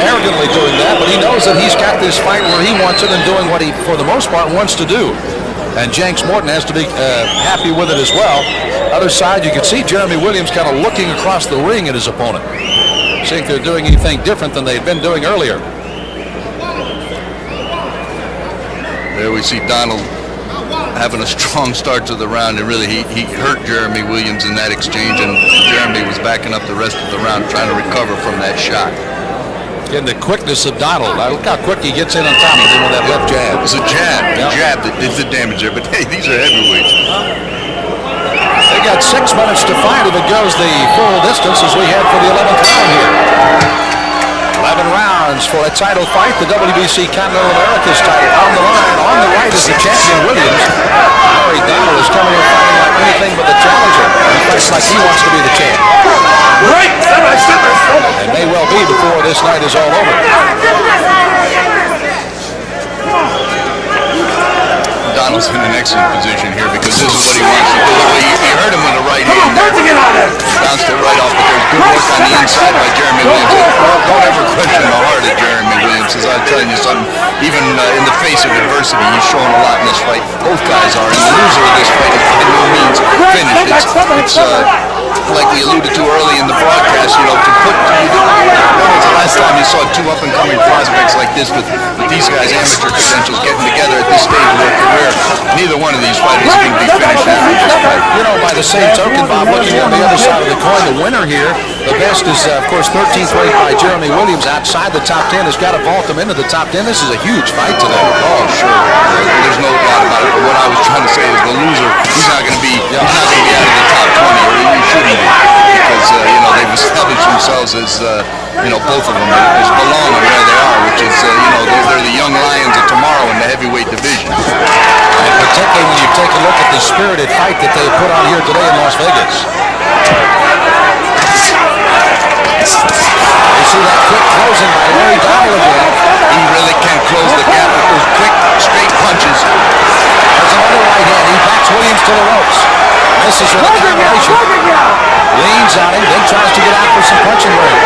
arrogantly doing that, but he knows that he's got this fight where he wants it and doing what he, for the most part, wants to do. And Jenks Morton has to be happy with it as well. Other side, you can see Jeremy Williams kind of looking across the ring at his opponent, seeing if they're doing anything different than they'd been doing earlier. There we see Donald having a strong start to the round, and really he hurt Jeremy Williams in that exchange, and Jeremy was backing up the rest of the round trying to recover from that shot. Again, the quickness of Donald. Look how quick he gets in on top of him with that left jab. It was a jab, jab that did the damage there, but hey, these are heavyweights. They got 6 minutes to fight if it goes the full distance as we head for the 11th round here. 11 rounds rounds for a title fight. The WBC Continental Americas title on the line. On the right is the champion Williams. Larry Donald is coming in fighting like anything but the challenger. He fights like he wants to be the champ. Break! And may well be before this night is all over. Donald's in an excellent position here because this is what he wants to do. You heard him with the right hand there. Bounced it right off, but there's good work on the inside by Jeremy Williams. Don't ever question the heart of Jeremy Williams. As I'm telling you something, even in the face of adversity, he's shown a lot in this fight. Both guys are, and the loser of this fight is by no means finished. It's like we alluded to early in the broadcast, you know, when was the last time you saw two up-and-coming prospects like this with these guys' amateur credentials getting together at this stage of their career? Neither one of these fighters can be finished after this fight. You know, by the same token, Bob, looking on the other side of the coin, the winner here, the best is, of course, 13th rate by Jeremy Williams outside the top 10. Has got to vault him into the top 10. This is a huge fight today. Oh, sure. There's no doubt about it. But what I was trying to say is the loser, he's not going to be out of the top 20, or he shouldn't be, because you know, they've established themselves as you know, both of them as belonging where they are, which is you know, they're the young lions of tomorrow in the heavyweight division. And particularly when you take a look at the spirited fight that they put on here today in Las Vegas. You see that quick closing by Larry Donald again. He really can close the gap with those quick, straight punches. There's another right hand. He backs Williams to the ropes. Misses with a combination. Leans on him, then tries to get out for some punching room.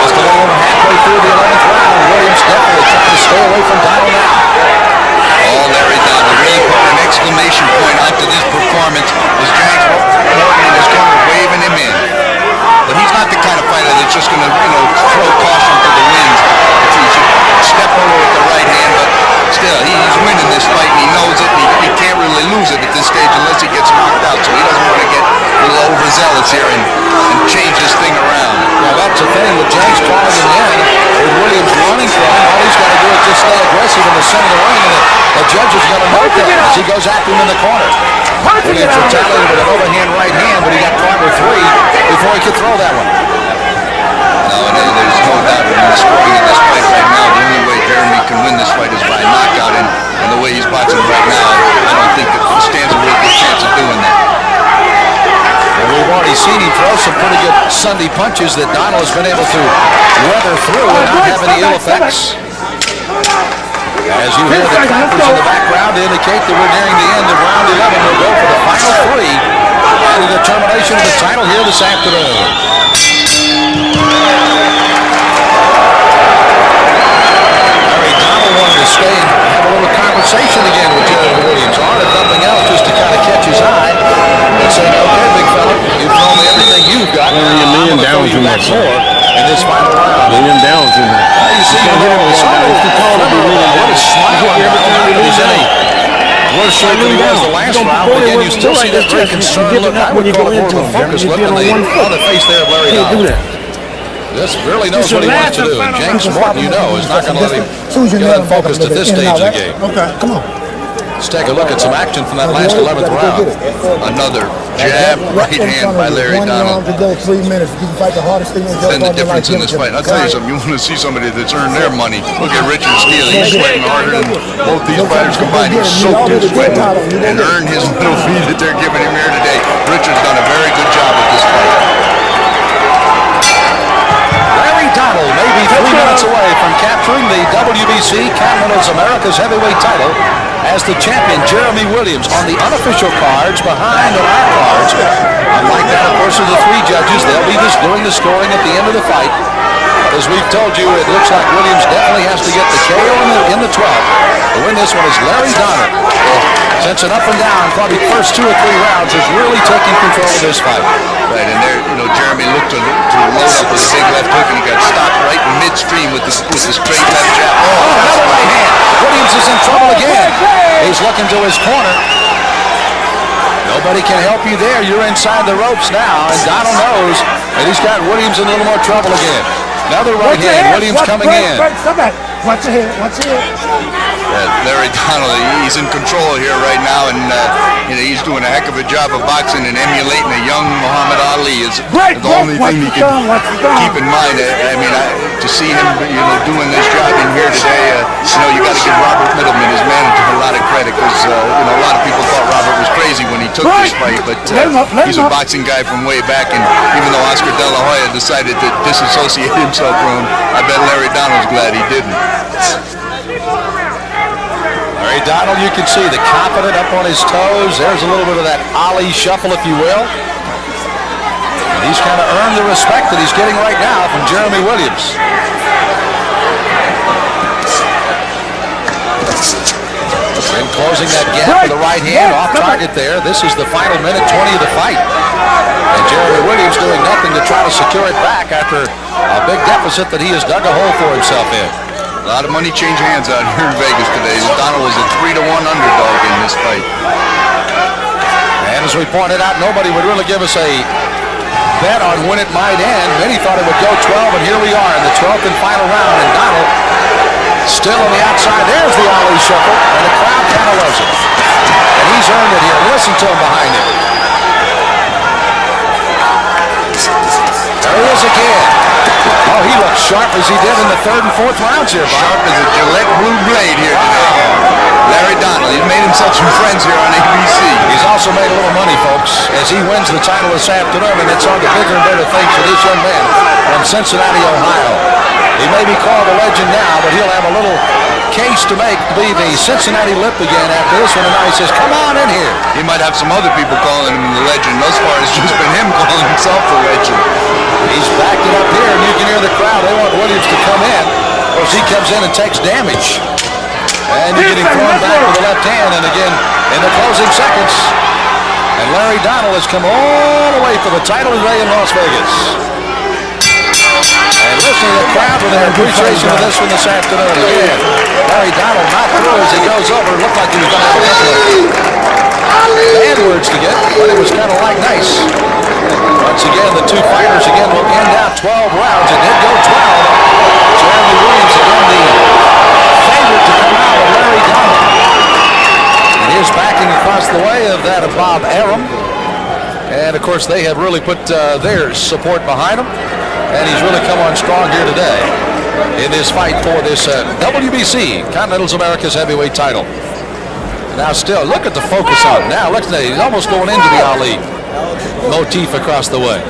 Just a little over halfway through the 11th round. Williams definitely trying to stay away from Donald now. Oh, Larry Donald really put an exclamation point onto this performance as James Morgan in his corner waving him in. But he's not the kind of fighter that's just going to, you know, throw caution to the winds. He should step over with the right hand, but still, he's winning this fight, and he knows it. He can't really lose it at this stage unless he gets knocked out, so he doesn't want to get a little overzealous here and change this thing around. Well, that's the thing with James calling him in, with Williams running from him. All he's got to do is just stay aggressive in the center of the ring, and the judge is going to note that as he goes after him in the corner. Williams retaliated with an overhand right hand, but he got caught with three before he could throw that one. No, and there's no doubt in the scoring of this fight right now. The only way Jeremy can win this fight is by knockout, and the way he's boxing right now, I don't think that he stands a real good chance of doing that. And we've already seen him throw some pretty good Sunday punches that Donald has been able to weather through and not have any ill effects. As you hear the clappers in the background indicate that we're nearing the end of round 11. We'll go for the final three and the determination of the title here this afternoon. Larry Donald wanted to stay and have a little conversation again with Jeremy Williams. On if nothing else, just to kind of catch his eye and say, okay, big fella, you've thrown me everything you've got. You're laying down too much more in this final round. Laying down too much. You see him there with what a smile on he's in a worse shape than he was the last round, but again, you still see that very concerned look. I would call it more of a focus look on the face there of Larry Donald. This really knows what he wants to do. And James Morton, you know, is not going to let him get unfocused at this stage of the game. Okay, come on. Let's take a look at some action from that last 11th round. Another jab, right hand by Larry Donald. To go 3 minutes. You can fight the hardest thing in Then the difference in this fight. I'll tell you something. You want to see somebody that's earned their money. Look at Richard Steele. He's sweating harder than both these fighters combined. He's soaked in sweat and earned his little fee that they're giving him here today. Richard's done a very good job with this fight. Larry Donald may be 3 minutes away from capturing the WBC Continental Americas heavyweight title as the champion Jeremy Williams on the unofficial cards behind on our cards. Unlike that, of course, of the three judges, they'll be just doing the scoring at the end of the fight. But as we've told you, it looks like Williams definitely has to get the KO in the 12th. To win this one is Larry Donald. Since an up and down, probably first 2 or 3 rounds, is really taking control of this fight. Right, and there, you know, Jeremy looked to load up with a big left hook, and he got stopped right in midstream with the straight left jab. Oh, another right hand. Williams is in trouble again. He's looking to his corner. Nobody can help you there. You're inside the ropes now, and Donald knows that he's got Williams in a little more trouble again. Another right hand. Williams coming in. Watch your head. Watch your head. Larry Donald, he's in control here right now, and he's doing a heck of a job of boxing and emulating a young Muhammad Ali is the only thing he can keep in mind. I mean, to see him, doing this job in here today, you got to give Robert Middleman, his manager, a lot of credit because a lot of people thought Robert was crazy when he took this fight, but he's a boxing guy from way back, and even though Oscar De La Hoya decided to disassociate himself from him, I bet Larry Donald's glad he didn't. Larry Donald, you can see the confident up on his toes. There's a little bit of that Ali shuffle, if you will. And he's kind of earned the respect that he's getting right now from Jeremy Williams. And closing that gap with the right hand off target there. This is the final minute 20 of the fight. And Jeremy Williams doing nothing to try to secure it back after a big deficit that he has dug a hole for himself in. A lot of money changed hands out here in Vegas today. Donald was a 3-1 underdog in this fight. And as we pointed out, nobody would really give us a bet on when it might end. Many thought it would go 12, and here we are in the 12th and final round. And Donald still on the outside. There's the Ali shuffle, and the crowd kind of loves it. And he's earned it here. Listen to him behind him. There he is again. Oh, he looks sharp as he did in the 3rd and 4th rounds here, Bob. Sharp as a Gillette blue blade here today. Larry Donald, he's made himself some friends here on ABC. He's also made a little money, folks, as he wins the title this afternoon, and it's on to bigger and better things for this young man from Cincinnati, Ohio. He may be called a legend now, but he'll have a little case to make to be the Cincinnati Lip again after this one, and now he says, come on in here. He might have some other people calling him the legend. Thus far, it's just been him calling himself the legend. He's backed it up here, and you can hear the crowd. They want Williams to come in. Of course, he comes in and takes damage. And you're getting thrown back with the left hand, and again, in the closing seconds. And Larry Donald has come all the way for the title today in Las Vegas. And listen to the crowd with their appreciation of this one this afternoon. Again, Larry Donald not through as he goes over. It looked like he was going to have a couple of bad words to get, but it was kind of like nice. Once again, the two fighters again will end out 12 rounds. It did go 12. Jeremy Williams again the favorite to come out of Larry Donald. And here's backing across the way of that of Bob Arum. And of course they have really put their support behind him. And he's really come on strong here today in this fight for this WBC, Continental America's heavyweight title. Now still, look at the focus on him. Now look at that, he's almost going into the Ali motif across the way.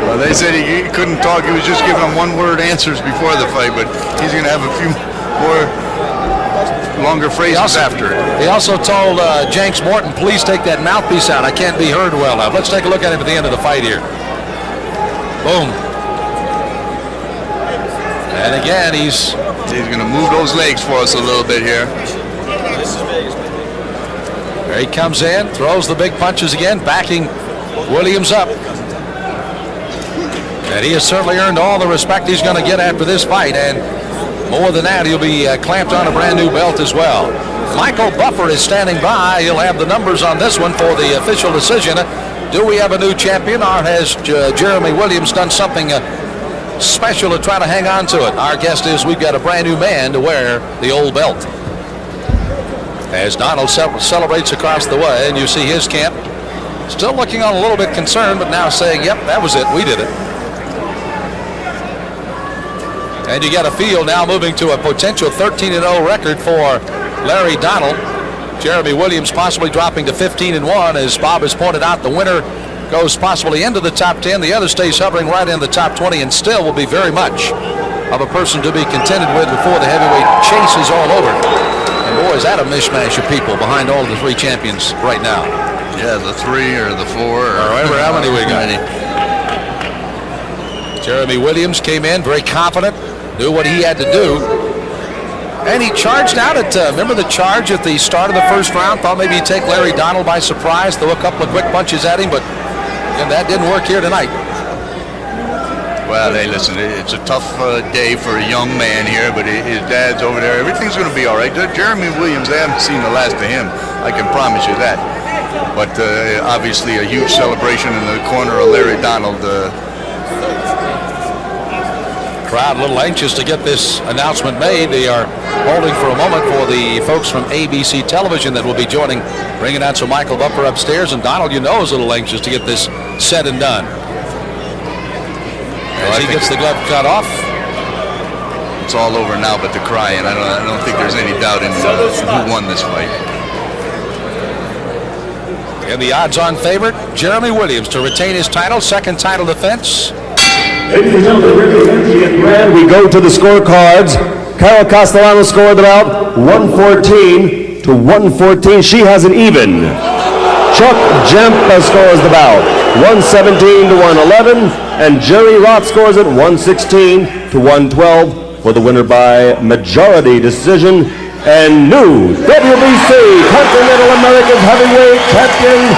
Well, they said he couldn't talk. He was just giving them one-word answers before the fight, but he's going to have a few more longer phrases after it. He also told Jenks Morton, please take that mouthpiece out. I can't be heard well enough. Let's take a look at him at the end of the fight here. Boom. And again, he's going to move those legs for us a little bit here. There he comes in, throws the big punches again, backing Williams up. And he has certainly earned all the respect he's going to get after this fight. And more than that, he'll be clamped on a brand new belt as well. Michael Buffer is standing by. He'll have the numbers on this one for the official decision. Do we have a new champion, or has Jeremy Williams done something special to try to hang on to it? Our guess is we've got a brand new man to wear the old belt. As Donald celebrates across the way, and you see his camp still looking on a little bit concerned, but now saying, yep, that was it. We did it. And you get a feel now moving to a potential 13-0 record for Larry Donald. Jeremy Williams possibly dropping to 15-1. As Bob has pointed out, the winner goes possibly into the top 10. The other stays hovering right in the top 20 and still will be very much of a person to be contended with before the heavyweight chase is all over. And boy, is that a mishmash of people behind all the three champions right now. Yeah, the 3 or the 4 or however how many we got. Jeremy Williams came in very confident, knew what he had to do, and he charged out at, remember the charge at the start of the first round? Thought maybe he'd take Larry Donald by surprise, throw a couple of quick punches at him, but again, that didn't work here tonight. Well, hey, listen, it's a tough day for a young man here, but his dad's over there. Everything's going to be all right. Jeremy Williams, they haven't seen the last of him. I can promise you that. But obviously a huge celebration in the corner of Larry Donald. Crowd a little anxious to get this announcement made. They are holding for a moment for the folks from ABC Television that will be joining ring announcer Michael Buffer upstairs. And Donald, you know, is a little anxious to get this said and done. As he gets the glove cut off. It's all over now but the cry, and I don't think there's any doubt in who won this fight. And the odds-on favorite, Jeremy Williams, to retain his title, second title defense. Ladies and gentlemen, we go to the scorecards. Carol Castellano scored the bout 114 to 114. She has an even. Chuck Jampa scores the bout 117 to 111, and Jerry Roth scores it 116 to 112 for the winner by majority decision. And new WBC Continental America's Heavyweight Champion,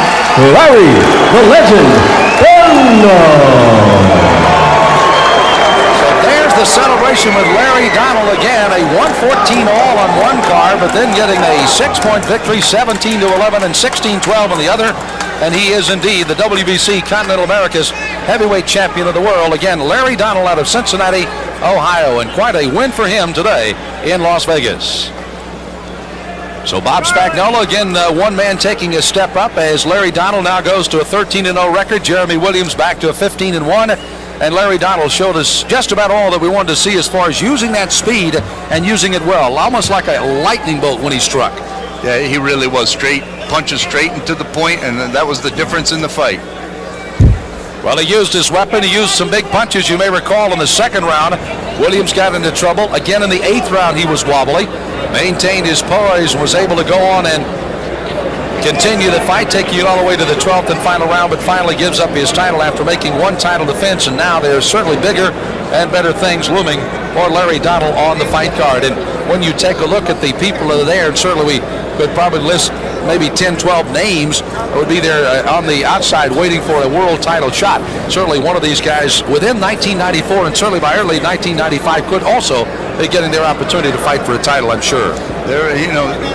Larry the Legend Donald. The celebration with Larry Donald again, a 114 all on one card, but then getting a 6-point victory, 17 to 11 and 16-12 on the other. And he is indeed the WBC Continental America's heavyweight champion of the world. Again, Larry Donald out of Cincinnati, Ohio, and quite a win for him today in Las Vegas. So Bob Spagnuolo, again, one man taking a step up as Larry Donald now goes to a 13-0 record. Jeremy Williams back to a 15-1. And Larry Donald showed us just about all that we wanted to see as far as using that speed and using it well, almost like a lightning bolt when he struck. Yeah, he really was straight, punches straight and to the point, and that was the difference in the fight. Well, he used his weapon. He used some big punches. You may recall in the second round, Williams got into trouble. Again, in the 8th round, he was wobbly, maintained his poise, and was able to go on and continue the fight, taking it all the way to the 12th and final round, but finally gives up his title after making one title defense, and now there's certainly bigger and better things looming for Larry Donald on the fight card. And when you take a look at the people that are there, and certainly we could probably list maybe 10, 12 names that would be there on the outside waiting for a world title shot. Certainly one of these guys within 1994 and certainly by early 1995 could also be getting their opportunity to fight for a title, I'm sure. There,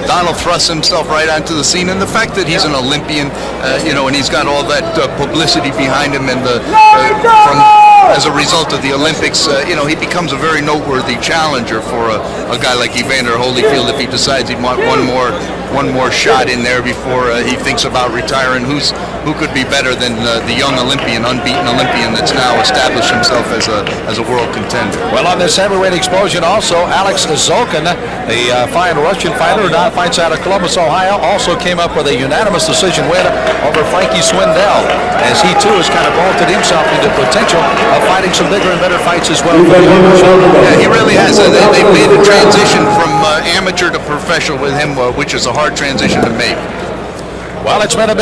Donald thrusts himself right onto the scene, and the fact that he's an Olympian, and he's got all that publicity behind him, and as a result of the Olympics, he becomes a very noteworthy challenger for a guy like Evander Holyfield if he decides he'd want one more shot in there before he thinks about retiring. Who could be better than the young Olympian, unbeaten Olympian that's now established himself as a world contender? Well, on this heavyweight explosion also, Alex Zolkin, the fine Russian fighter who now fights out of Columbus, Ohio, also came up with a unanimous decision win over Frankie Swindell, as he too has kind of vaulted himself into potential of fighting some bigger and better fights as well. Yeah, he really has. They've made a transition from amateur to professional with him, which is a hard transition to make. Well, it's been a